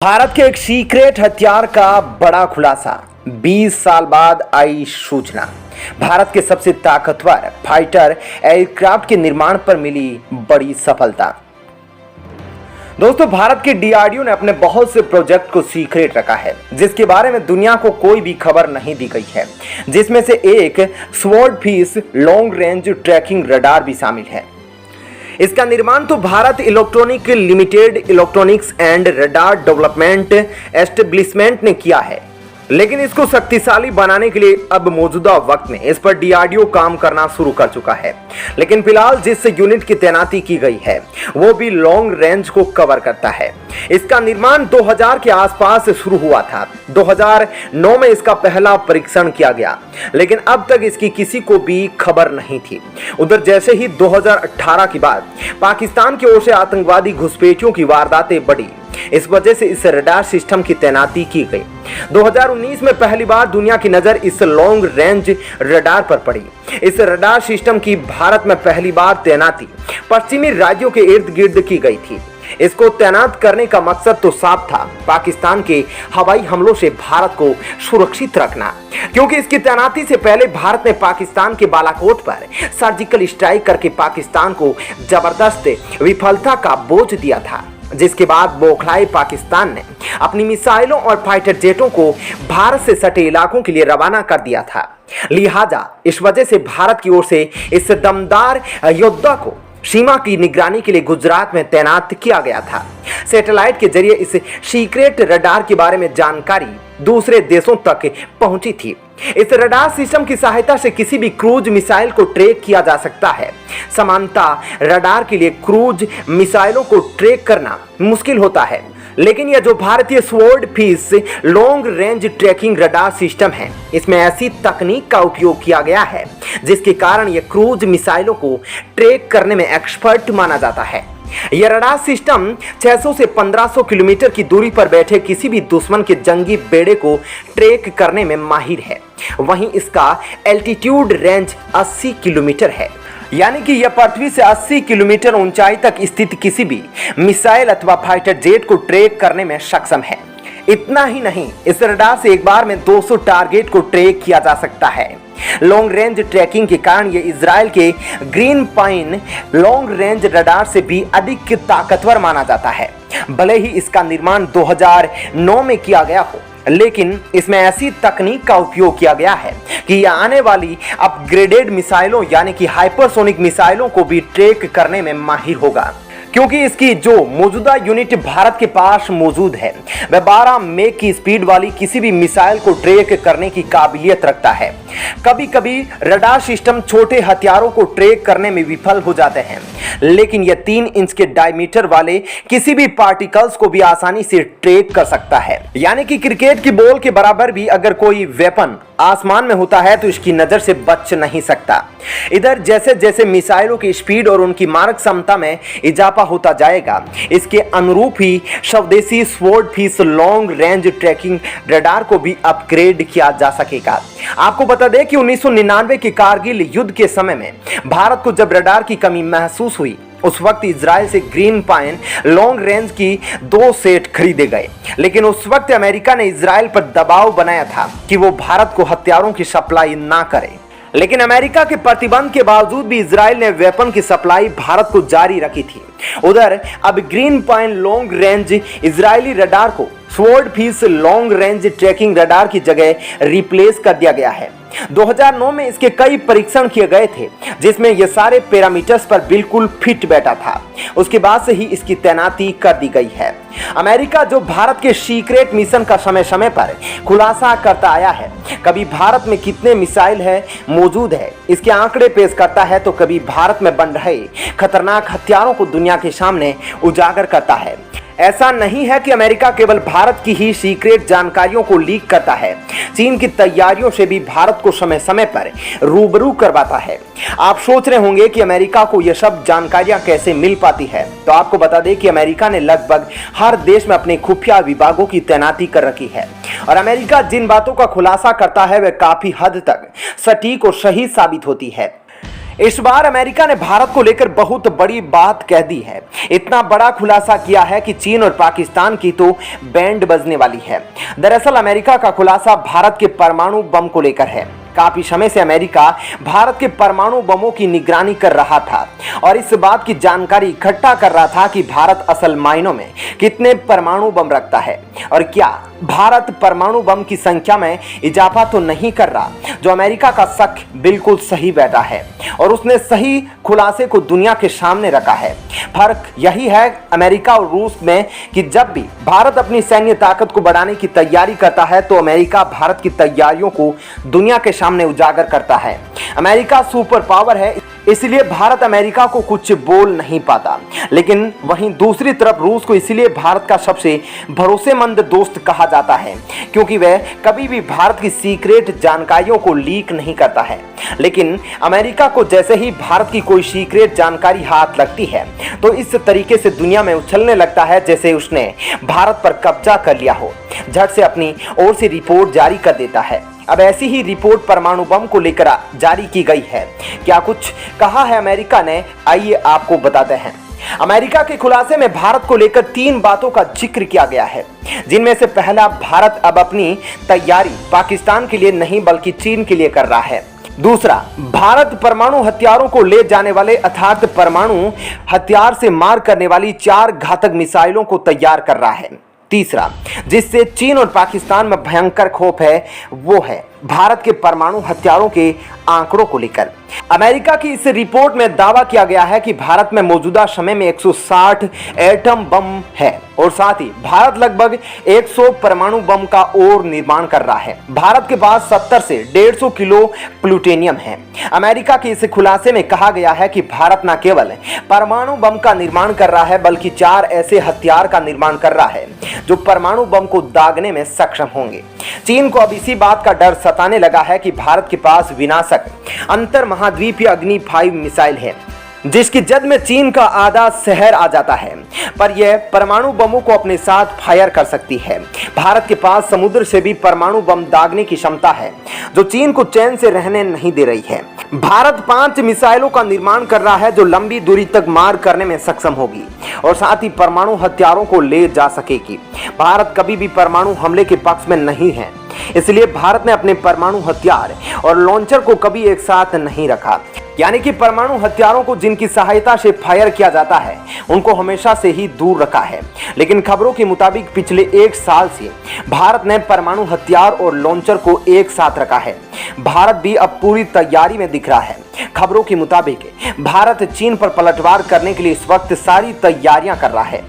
भारत के एक सीक्रेट हथियार का बड़ा खुलासा। 20 साल बाद आई सूचना। भारत के सबसे ताकतवर फाइटर एयरक्राफ्ट के निर्माण पर मिली बड़ी सफलता। दोस्तों, भारत के डीआरडीओ ने अपने बहुत से प्रोजेक्ट को सीक्रेट रखा है, जिसके बारे में दुनिया को कोई भी खबर नहीं दी गई है, जिसमें से एक swordfish long range tracking radar भी शामिल है। इसका निर्माण तो Bharat electronic limited electronics and radar development establishment ने किया है, लेकिन इसको शक्तिशाली बनाने के लिए अब मौजूदा वक्त में इस पर डीआरडीओ काम करना शुरू कर चुका है। लेकिन फिलहाल जिस यूनिट की तैनाती की गई है वो भी लॉन्ग रेंज को कवर करता है। इसका निर्माण 2000 के आसपास शुरू हुआ था। 2009 में इसका पहला परीक्षण किया गया, लेकिन अब तक इसकी किसी को भी खबर नहीं थी। उधर जैसे ही 2018 के बाद पाकिस्तान की ओर से आतंकवादी घुसपैठियों की वारदातें बढ़ी, इस वजह से इस रडार सिस्टम की तैनाती की गई। 2019 में पहली बार दुनिया की नजर इस लॉन्ग रेंज रडार पर पड़ी। इस रडार सिस्टम की भारत में पहली बार तैनाती पश्चिमी राज्यों के इर्द गिर्द की गई थी। इसको तैनात करने का मकसद तो साफ था, पाकिस्तान के हवाई हमलों से भारत को सुरक्षित रखना, क्योंकि इसकी तैनाती से पहले भारत ने पाकिस्तान के बालाकोट पर सर्जिकल स्ट्राइक करके पाकिस्तान को जबरदस्त विफलता का बोझ दिया था, जिसके बाद बौखलाए पाकिस्तान ने अपनी मिसाइलों और फाइटर जेटों को भारत से सटे इलाकों के लिए रवाना कर दिया था। लिहाजा इस वजह से भारत की ओर से इस दमदार योद्धा को सीमा की निगरानी के लिए गुजरात में तैनात किया गया था। सैटेलाइट के जरिए इस सीक्रेट रडार के बारे में जानकारी दूसरे देशों तक पहुंची थी। इस रडार सिस्टम की सहायता से किसी भी क्रूज मिसाइल को ट्रैक किया जा सकता है। सामान्यतः रडार के लिए क्रूज मिसाइलों को ट्रैक करना मुश्किल होता है, लेकिन यह जो भारतीय swordfish long range tracking radar system है, इसमें ऐसी तकनीक का उपयोग किया गया है जिसके कारण यह क्रूज मिसाइलों को ट्रैक करने में एक्सपर्ट माना जाता है। यह रडार सिस्टम 600 से 1500 किलोमीटर की दूरी पर बैठे किसी भी दुश्मन के जंगी बेड़े को ट्रैक करने में माहिर है। वहीं इसका एल्टीट्यूड रेंज 80 किलोमीटर है, यानी कि यह पृथ्वी से 80 किलोमीटर ऊंचाई तक स्थित किसी भी मिसाइल अथवा फाइटर जेट को ट्रैक करने में सक्षम है। इतना ही नहीं, इस रडार से एक बार में 200 टारगेट को ट्रैक किया जा सकता है। लॉन्ग रेंज ट्रैकिंग के कारण यह इजराइल के green pine long range radar से भी अधिक ताकतवर माना जाता है। भले ही इसका निर्माण 2009 में किया गया हो, लेकिन इसमें ऐसी तकनीक का उपयोग किया गया है कि यह आने वाली अपग्रेडेड मिसाइलों यानी कि हाइपरसोनिक मिसाइलों को भी ट्रैक करने में माहिर होगा, क्योंकि इसकी जो मौजूदा यूनिट भारत के पास मौजूद है वह 12 मैक की स्पीड वाली किसी भी मिसाइल को ट्रैक करने की काबिलियत रखता है। कभी कभी रडार सिस्टम छोटे हथियारों को ट्रैक करने में विफल हो जाते हैं, लेकिन यह 3 इंच के डायमीटर वाले किसी भी पार्टिकल्स को भी आसानी से ट्रैक कर सकता है। यानी कि क्रिकेट की बॉल के बराबर भी अगर कोई वेपन आसमान में होता है तो इसकी नजर से बच नहीं सकता। इधर जैसे जैसे मिसाइलों की स्पीड और उनकी मारक क्षमता में इजाफा होता जाएगा, इसके अनुरूप ही स्वदेशी swordfish long range tracking radar को भी अपग्रेड किया जा सकेगा। आपको बता दें कि 1999 के कारगिल युद्ध के समय में भारत को जब रडार की कमी महसूस हुई, उस वक्त इजराइल से ग्रीन पाइन लॉन्ग रेंज की 2 सेट खरीदे गए, लेकिन उस वक्त अमेरिका ने इजराइल पर दबाव बनाया था कि वो भारत को हथियारों की सप्लाई ना करे। लेकिन अमेरिका के प्रतिबंध के बावजूद भी इजराइल ने वेपन की सप्लाई भारत को जारी रखी थी। उधर अब green pine long range Israeli radar को swordfish long range tracking radar की जगह रिप्लेस कर दिया गया है। 2009 में इसके कई परीक्षण किए गए थे, जिसमें ये सारे पैरामीटर्स पर बिल्कुल फिट बैठा था। उसके बाद से ही इसकी तैनाती कर दी गई है। अमेरिका जो भारत के सीक्रेट मिशन का समय समय पर खुलासा करता आया है, कभी भारत में कितने मिसाइल है मौजूद है इसके आंकड़े पेश करता है, तो कभी भारत में बन रहे खतरनाक हथियारों को दुनिया के सामने उजागर करता है। ऐसा नहीं है कि अमेरिका केवल भारत की ही सीक्रेट जानकारियों को लीक करता है, चीन की तैयारियों से भी भारत को समय समय पर रूबरू करवाता है। आप सोच रहे होंगे कि अमेरिका को यह सब जानकारियां कैसे मिल पाती है, तो आपको बता दें कि अमेरिका ने लगभग हर देश में अपने खुफिया विभागों की तैनाती कर रखी है, और अमेरिका जिन बातों का खुलासा करता है वह काफी हद तक सटीक और सही साबित होती है। इस बार अमेरिका ने भारत को लेकर बहुत बड़ी बात कह दी है। इतना बड़ा खुलासा किया है कि चीन और पाकिस्तान की तो बैंड बजने वाली है। दरअसल अमेरिका का खुलासा भारत के परमाणु बम को लेकर है। काफी समय से अमेरिका भारत के परमाणु बमों की निगरानी कर रहा था और इस बात की जानकारी इकट्ठा कर रहा था कि भारत असल मायनों में कितने परमाणु बम रखता है और क्या भारत परमाणु बम की संख्या में इजाफा तो नहीं कर रहा। जो अमेरिका का शक बिल्कुल सही बैठा है और उसने सही खुलासे को दुनिया के सामने रखा है। फर्क यही है अमेरिका और रूस में कि जब भी भारत अपनी सैन्य ताकत को बढ़ाने की तैयारी करता है तो अमेरिका भारत की तैयारियों को दुनिया के सामने उजागर करता है। अमेरिका सुपर पावर है, इसलिए भारत अमेरिका को कुछ बोल नहीं पाता, लेकिन वहीं दूसरी तरफ रूस को इसलिए भारत का सबसे भरोसेमंद दोस्त कहा जाता है क्योंकि वह कभी भी भारत की सीक्रेट जानकारियों को लीक नहीं करता है। लेकिन अमेरिका को जैसे ही भारत की कोई सीक्रेट जानकारी हाथ लगती है तो इस तरीके से दुनिया में उछलने लगता है जैसे उसने भारत पर कब्जा कर लिया हो। झट से अपनी ओर से रिपोर्ट जारी कर देता है। अब ऐसी ही रिपोर्ट परमाणु बम को लेकर जारी की गई है। क्या कुछ कहा है अमेरिका ने, आइए आपको बताते हैं। अमेरिका के खुलासे में भारत को लेकर 3 बातों का जिक्र किया गया है, जिनमें से पहला, भारत अब अपनी तैयारी पाकिस्तान के लिए नहीं बल्कि चीन के लिए कर रहा है। दूसरा, भारत परमाणु हथियारों को ले जाने वाले अर्थात परमाणु हथियार से मार करने वाली 4 घातक मिसाइलों को तैयार कर रहा है। तीसरा, जिससे चीन और पाकिस्तान में भयंकर खौफ है, वो है भारत के परमाणु हथियारों के आंकड़ों को लेकर। अमेरिका की इस रिपोर्ट में दावा किया गया है कि भारत में मौजूदा समय में 160 एटम बम है और साथ ही भारत लगभग 100 परमाणु बम का और निर्माण कर रहा है। भारत के पास 70 से 150 किलो प्लूटोनियम है। अमेरिका के इस खुलासे में कहा गया है कि भारत न केवल परमाणु बम का निर्माण कर रहा है बल्कि 4 ऐसे हथियार का निर्माण कर रहा है जो परमाणु बम को दागने में सक्षम होंगे। चीन को अब इसी बात का डर सताने लगा है कि भारत के पास विनाशक अंतर महाद्वीपीय अग्नि 5 मिसाइल है जिसकी जद में चीन का आधा शहर आ जाता है, पर यह परमाणु बमों को अपने साथ फायर कर सकती है। भारत के पास समुद्र से भी परमाणु बम दागने की क्षमता है जो चीन को चैन से रहने नहीं दे रही है। भारत 5 मिसाइलों का निर्माण कर रहा है जो लंबी दूरी तक मार करने में सक्षम होगी और साथ ही परमाणु हथियारों को ले जा सकेगी। भारत कभी भी परमाणु हमले के पक्ष में नहीं है, इसलिए भारत ने अपने परमाणु हथियार और लॉन्चर को कभी एक साथ नहीं रखा, यानी कि परमाणु हथियारों को जिनकी सहायता से फायर किया जाता है उनको हमेशा से ही दूर रखा है। लेकिन खबरों के मुताबिक पिछले 1 साल से भारत ने परमाणु हथियार और लॉन्चर को एक साथ रखा है। भारत भी अब पूरी तैयारी में दिख रहा है। खबरों के मुताबिक भारत चीन पर पलटवार करने के लिए इस वक्त सारी तैयारियां कर रहा है।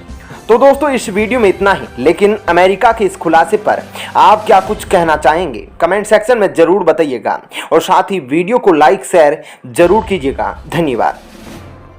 तो दोस्तों इस वीडियो में इतना ही, लेकिन अमेरिका के इस खुलासे पर आप क्या कुछ कहना चाहेंगे कमेंट सेक्शन में जरूर बताइएगा और साथ ही वीडियो को लाइक शेयर जरूर कीजिएगा। धन्यवाद।